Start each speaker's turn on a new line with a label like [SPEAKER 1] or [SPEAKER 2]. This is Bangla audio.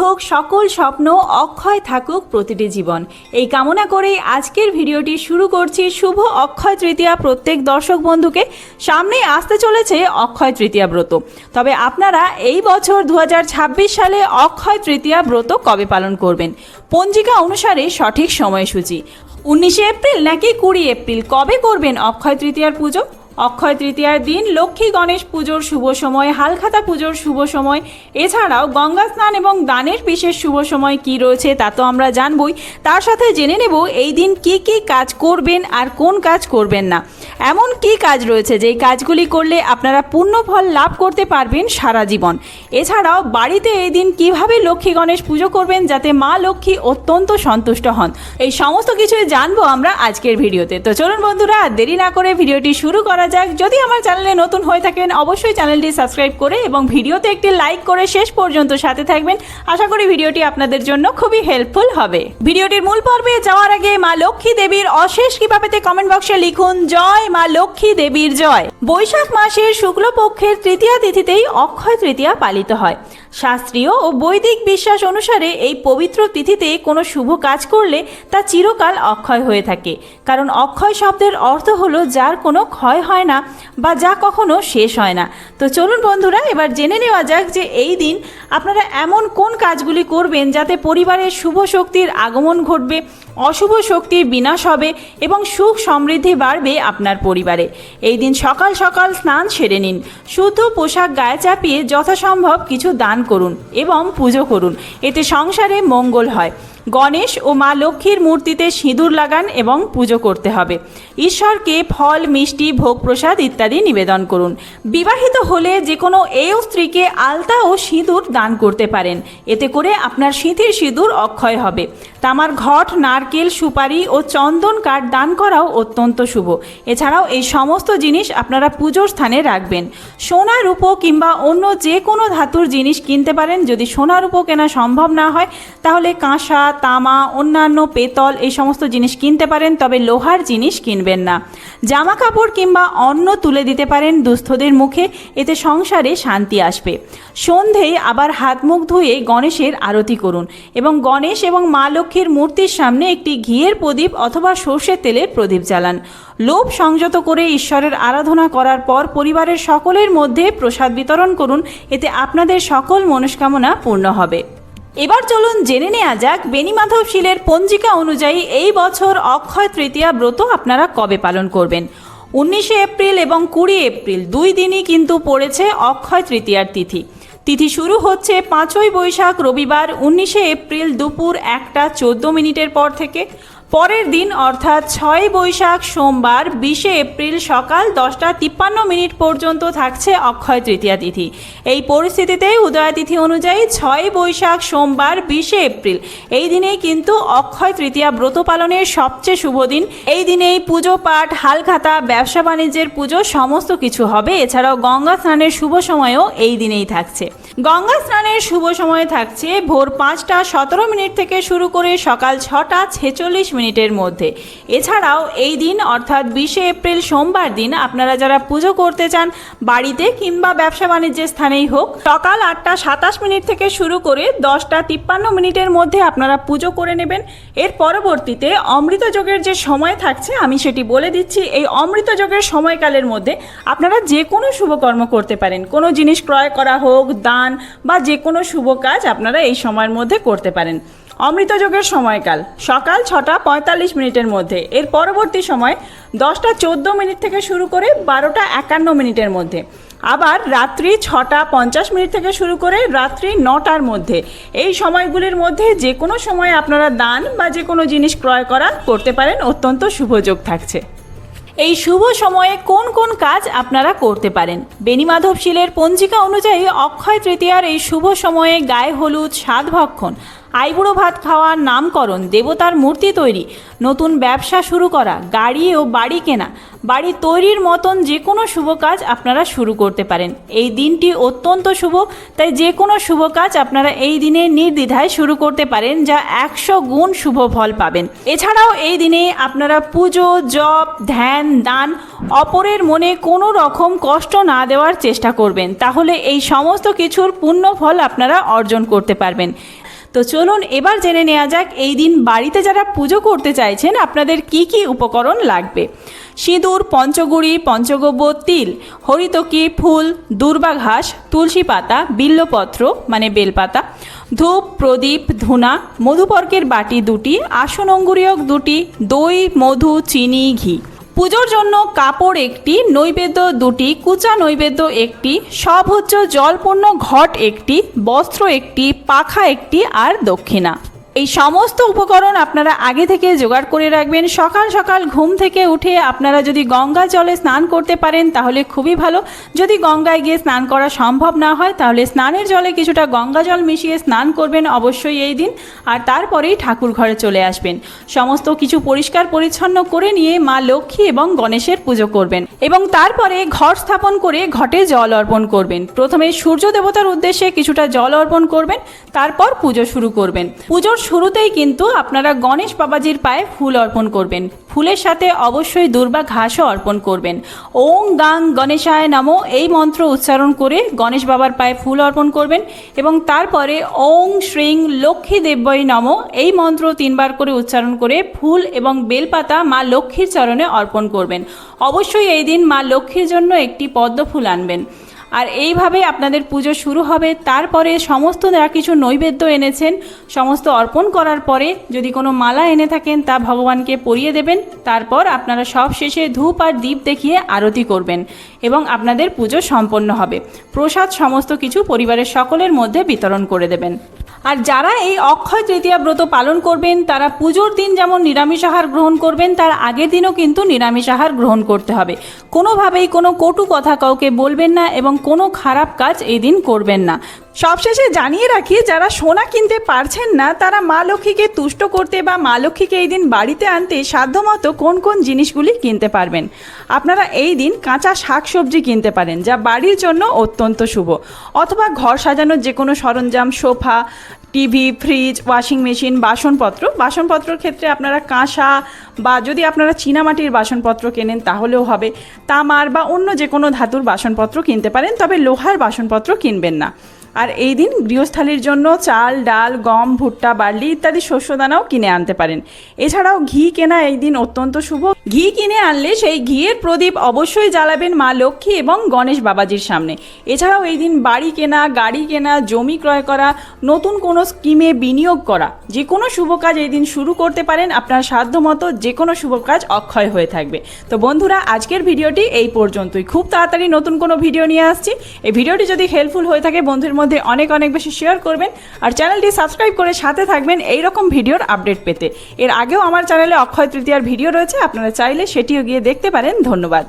[SPEAKER 1] হোক সকল স্বপ্ন, অক্ষয় থাকুক প্রতিটি জীবন। এই কামনা করেই আজকের ভিডিওটি শুরু করছি। শুভ অক্ষয় তৃতীয়া প্রত্যেক দর্শক বন্ধুকে। সামনেই আসতে চলেছে অক্ষয় তৃতীয়া ব্রত। তবে আপনারা এই বছর 2026 সালে অক্ষয় তৃতীয়া ব্রত কবে পালন করবেন? পঞ্জিকা অনুসারে সঠিক সময়সূচি 19 এপ্রিল নাকি 20 এপ্রিল কবে করবেন অক্ষয় তৃতীয়ার পুজো? অক্ষয় তৃতীয়ার দিন লক্ষ্মী গণেশ পুজোর শুভ সময়, হালখাতা পুজোর শুভ সময়, এছাড়াও গঙ্গা স্নান এবং দানের বিশেষ শুভ সময় কি রয়েছে তা তো আমরা জানবই। তার সাথে জেনে নেব এই দিন কি কি কাজ করবেন আর কোন কাজ করবেন না। এমন কি কাজ রয়েছে যেই কাজগুলি করলে আপনারা পূর্ণ ফল লাভ করতে পারবেন সারা জীবন। এছাড়াও বাড়িতে এই দিন কিভাবে লক্ষ্মী গণেশ পুজো করবেন যাতে মা লক্ষ্মী অত্যন্ত সন্তুষ্ট হন, এই সমস্ত কিছুই জানবো আমরা আজকের ভিডিওতে। তো চলুন বন্ধুরা, দেরি না করে ভিডিওটি শুরু করা যাক। যদি আমার চ্যানেলে নতুন হয়ে থাকেন অবশ্যই চ্যানেলটি সাবস্ক্রাইব করে এবং ভিডিওতে একটি লাইক করে শেষ পর্যন্ত সাথে থাকবেন। আশা করি ভিডিওটি আপনাদের জন্য খুবই হেল্পফুল হবে। ভিডিওটির মূল পর্বে যাওয়ার আগে মা লক্ষ্মী দেবীর অশেষ কৃপাতে কমেন্ট বক্সে লিখুন জয় মা লক্ষ্মী দেবীর জয়। বৈশাখ মাসের শুক্লপক্ষের তৃতীয়া তিথিতেই অক্ষয় তৃতীয়া পালিত হয়। শাস্ত্রীয় ও বৈদিক বিশ্বাস অনুসারে এই পবিত্র তিথিতে কোনো শুভ কাজ করলে তা চিরকাল অক্ষয় হয়ে থাকে। কারণ অক্ষয় শব্দের অর্থ হলো যার কোনো ক্ষয় হয় না বা যা কখনো শেষ হয় না। তো চলুন বন্ধুরা, এবার জেনে নেওয়া যাক যে এই দিন আপনারা এমন কোন কাজগুলি করবেন যাতে পরিবারের শুভ শক্তির আগমন ঘটবে, অশুভ শক্তির বিনাশ হবে এবং সুখ সমৃদ্ধি বাড়বে আপনার পরিবারে। এই দিন সকাল সকাল স্নান সেরে নিন, শুদ্ধ পোশাক গায়ে চাপিয়ে যথাসম্ভব কিছু দান করুন এবং পুজো করুন, এতে সংসারে মঙ্গল হয়। গণেশ ও মা লক্ষ্মীর মূর্তিতে সিঁদুর লাগান এবং পুজো করতে হবে। ঈশ্বরকে ফল, মিষ্টি, ভোগ প্রসাদ ইত্যাদি নিবেদন করুন। বিবাহিত হলে যে কোনো এও স্ত্রীকে আলতা ও সিঁদুর দান করতে পারেন, এতে করে আপনার সিঁথির সিঁদুর অক্ষয় হবে। তামার ঘট, নারকেল, সুপারি ও চন্দন কাঠ দান করাও অত্যন্ত শুভ। এছাড়াও এই সমস্ত জিনিস আপনারা পুজোর স্থানে রাখবেন। সোনা, রূপো কিংবা অন্য যে কোনো ধাতুর জিনিস কিনতে পারেন। যদি সোনা, রূপো কেনা সম্ভব না হয় তাহলে কাঁসা, তামা, অন্যান্য পেতল এই সমস্ত জিনিস কিনতে পারেন, তবে লোহার জিনিস কিনবেন না। জামা কাপড় কিংবা অন্ন তুলে দিতে পারেন দুস্থদের মুখে, এতে সংসারে শান্তি আসবে। সন্ধেয় আবার হাত মুখ ধুয়ে গণেশের আরতি করুন এবং গণেশ এবং মা লক্ষ্মীর মূর্তির সামনে একটি ঘিয়ের প্রদীপ অথবা সর্ষের তেলের প্রদীপ জ্বালান। লোভ সংযত করে ঈশ্বরের আরাধনা করার পর পরিবারের সকলের মধ্যে প্রসাদ বিতরণ করুন, এতে আপনাদের সকল মনস্কামনা পূর্ণ হবে। এবার চলুন জেনে নেওয়া যাক বেণীমাধব শীলের পঞ্জিকা অনুযায়ী এই বছর অক্ষয় তৃতীয়া ব্রত আপনারা কবে পালন করবেন। 19 এপ্রিল এবং 20 এপ্রিল দুই দিনই কিন্তু পড়েছে অক্ষয় তৃতীয়ার তিথি। তিথি শুরু হচ্ছে 5ই বৈশাখ রবিবার 19 এপ্রিল দুপুর 1:14 পর থেকে। পরের দিন অর্থাৎ 6 বৈশাখ সোমবার 20 এপ্রিল সকাল 10:53 পর্যন্ত থাকছে অক্ষয় তৃতীয়া তিথি। এই পরিস্থিতিতে উদয় তিথি অনুযায়ী 6 বৈশাখ সোমবার 20 এপ্রিল এই দিনেই কিন্তু অক্ষয় তৃতীয়া ব্রত পালনের সবচেয়ে শুভ দিন। এই দিনেই পুজো পাঠ, হালখাতা, ব্যবসা বাণিজ্যের পুজো সমস্ত কিছু হবে। এছাড়াও গঙ্গা স্নানের শুভ সময়ও এই দিনেই থাকছে। গঙ্গা স্নানের শুভ সময় থাকছে ভোর 5:17 থেকে শুরু করে সকাল 6:46 মধ্যে। এছাড়াও এই দিন অর্থাৎ 20 এপ্রিল সোমবার দিন আপনারা যারা পুজো করতে চান বাড়িতে কিংবা ব্যবসা বাণিজ্যের স্থানেই হোক, সকাল 8:27 থেকে শুরু করে 10:53 মধ্যে আপনারা পুজো করে নেবেন। এর পরবর্তীতে অমৃত যোগের যে সময় থাকছে আমি সেটি বলে দিচ্ছি। এই অমৃত যোগের সময়কালের মধ্যে আপনারা যে কোনো শুভকর্ম করতে পারেন, কোনো জিনিস ক্রয় করা হোক, দান বা যে কোনো শুভ কাজ আপনারা এই সময়ের মধ্যে করতে পারেন। অমৃত যোগের সময়কাল সকাল 6:45 মধ্যে। এর পরবর্তী সময় 10:14 থেকে শুরু করে 12:51 মধ্যে। আবার রাত্রি 6:50 থেকে শুরু করে রাত্রি 9টার মধ্যে। এই সময়গুলির মধ্যে যে কোনো সময় আপনারা দান বা যে কোনো জিনিস ক্রয় করা করতে পারেন, অত্যন্ত শুভযোগ থাকছে। এই শুভ সময়ে কোন কোন কাজ আপনারা করতে পারেন? বেণীমাধব শীলের পঞ্জিকা অনুযায়ী অক্ষয় তৃতীয়ার এই শুভ সময়ে গায়ে হলুদ, সাত ভক্ষণ আইবুড়ো ভাত খাওয়া, নামকরণ, দেবতার মূর্তি তৈরি, নতুন ব্যবসা শুরু করা, গাড়ি ও বাড়ি কেনা, বাড়ি তৈরির মতন যে কোনো শুভ কাজ আপনারা শুরু করতে পারেন। এই দিনটি অত্যন্ত শুভ, তাই যে কোনো শুভ কাজ আপনারা এই দিনে নির্দ্বিধায় শুরু করতে পারেন, যা 100 গুণ শুভ ফল পাবেন। এছাড়াও এই দিনে আপনারা পুজো, জপ, ধ্যান, দান, অপরের মনে কোনো রকম কষ্ট না দেওয়ার চেষ্টা করবেন, তাহলে এই সমস্ত কিছুর পূর্ণ ফল আপনারা অর্জন করতে পারবেন। তো চলুন এবার জেনে নেওয়া যাক এই দিন বাড়িতে যারা পুজো করতে চাইছেন আপনাদের কি কি উপকরণ লাগবে। সিঁদুর, পঞ্চগুড়ি, পঞ্চগব্য, তিল, হরিতকি, ফুল, দূর্বা ঘাস, তুলসী পাতা, বিল্লপত্র মানে বেলপাতা, ধূপ, প্রদীপ, ধূনা, মধুপর্কের বাটি 2টি, আসন অঙ্গুরীয়ক 2টি, দই, মধু, চিনি, ঘি। পুজোর জন্য কাপড় 1টি, নৈবেদ্য 2টি, কুচা নৈবেদ্য 1টি, সভোজ্য জলপূর্ণ ঘট 1টি, বস্ত্র 1টি, পাখা 1টি আর দক্ষিণা। এই সমস্ত উপকরণ আপনারা আগে থেকে জোগাড় করে রাখবেন। সকাল সকাল ঘুম থেকে উঠে আপনারা যদি গঙ্গা জলে স্নান করতে পারেন তাহলে খুবই ভালো। যদি গঙ্গায় গিয়ে স্নান করা সম্ভব না হয় তাহলে স্নানের জলে কিছুটা গঙ্গা জল মিশিয়ে স্নান করবেন অবশ্যই এই দিন, আর তারপরেই ঠাকুর ঘরে চলে আসবেন। সমস্ত কিছু পরিষ্কার পরিচ্ছন্ন করে নিয়ে মা লক্ষ্মী এবং গণেশের পুজো করবেন এবং তারপরে ঘট স্থাপন করে ঘটে জল অর্পণ করবেন। প্রথমে সূর্য দেবতার উদ্দেশ্যে কিছুটা জল অর্পণ করবেন, তারপর পুজো শুরু করবেন। পুজোর শুরুতেই কিন্তু আপনারা গণেশ বাবাজির পায়ে ফুল অর্পণ করবেন। ফুলের সাথে অবশ্যই দূর্বা ঘাসও অর্পণ করবেন। ওং গাং গণেশায় নমঃ এই মন্ত্র উচ্চারণ করে গণেশ বাবার পায়ে ফুল অর্পণ করবেন এবং তারপরে ওং শ্রীং লক্ষ্মী দেব্যই নমঃ এই মন্ত্র 3 বার করে উচ্চারণ করে ফুল এবং বেলপাতা মা লক্ষ্মীর চরণে অর্পণ করবেন। অবশ্যই এই দিন মা লক্ষ্মীর জন্য একটি পদ্ম ফুল আনবেন। আর এইভাবে আপনাদের পুজো শুরু হবে। তারপরে সমস্ত যা কিছু নৈবেদ্য এনেছেন সমস্ত অর্পণ করার পরে যদি কোনো মালা এনে থাকেন তা ভগবানকে পরিয়ে দেবেন। তারপর আপনারা সব শেষে ধূপ আর দীপ দেখিয়ে আরতি করবেন এবং আপনাদের পুজো সম্পন্ন হবে। প্রসাদ সমস্ত কিছু পরিবারের সকলের মধ্যে বিতরণ করে দেবেন। আর যারা এই অক্ষয় তৃতীয়া ব্রত পালন করবেন তারা পুজোর দিন যেমন নিরামিষ আহার গ্রহণ করবেন, তার আগের দিনও কিন্তু নিরামিষ আহার গ্রহণ করতে হবে। কোনোভাবেই কোনো কটু কথা কাউকে বলবেন না এবং কোনো খারাপ কাজ এই দিন করবেন না। সবশেষে জানিয়ে রাখি, যারা সোনা কিনতে পারছেন না তারা মা লক্ষ্মীকে তুষ্ট করতে বা মা লক্ষ্মীকে এই দিন বাড়িতে আনতে সাধ্যমতো কোন কোন জিনিসগুলি কিনতে পারবেন। আপনারা এই দিন কাঁচা শাকসবজি কিনতে পারেন, যা বাড়ির জন্য অত্যন্ত শুভ, অথবা ঘর সাজানোর যে কোনো সরঞ্জাম, sofa, TV, fridge, washing machine, বাসনপত্রর ক্ষেত্রে আপনারা কাঁসা বা যদি আপনারা চীনামাটির বাসনপত্র কেনেন তাহলেও হবে, তামার বা অন্য যে কোনো ধাতুর বাসনপত্র কিনতে পারেন, তবে লোহার বাসনপত্র কিনবেন না। আর এই দিন গৃহস্থালির জন্য চাল, ডাল, গম, ভুট্টা, বার্লি ইত্যাদি শস্যদানাও কিনে আনতে পারেন। এছাড়াও ঘি কেনা এই দিন অত্যন্ত শুভ। ঘি কিনে আনলে সেই ঘিয়ের প্রদীপ অবশ্যই জ্বালাবেন মা লক্ষ্মী এবং গণেশ বাবাজির সামনে। এছাড়াও এই দিন বাড়ি কেনা, গাড়ি কেনা, জমি ক্রয় করা, নতুন কোনো স্কিমে বিনিয়োগ করা, যে কোনো শুভ কাজ এই দিন শুরু করতে পারেন। আপনার সাধ্যমতো যে কোনো শুভ কাজ অক্ষয় হয়ে থাকবে। তো বন্ধুরা, আজকের ভিডিওটি এই পর্যন্তই। খুব তাড়াতাড়ি নতুন কোনো ভিডিও নিয়ে আসছি। এই ভিডিওটি যদি হেল্পফুল হয়ে থাকে বন্ধুর মধ্যে অনেক বেশি শেয়ার করবেন আর চ্যানেলটি সাবস্ক্রাইব করে সাথে থাকবেন এই রকম ভিডিওর আপডেট পেতে। এর আগেও আমার চ্যানেলে অক্ষয় তৃতীয়ার ভিডিও রয়েছে, আপনারা চাইলে সেটিও গিয়ে দেখতে পারেন। ধন্যবাদ।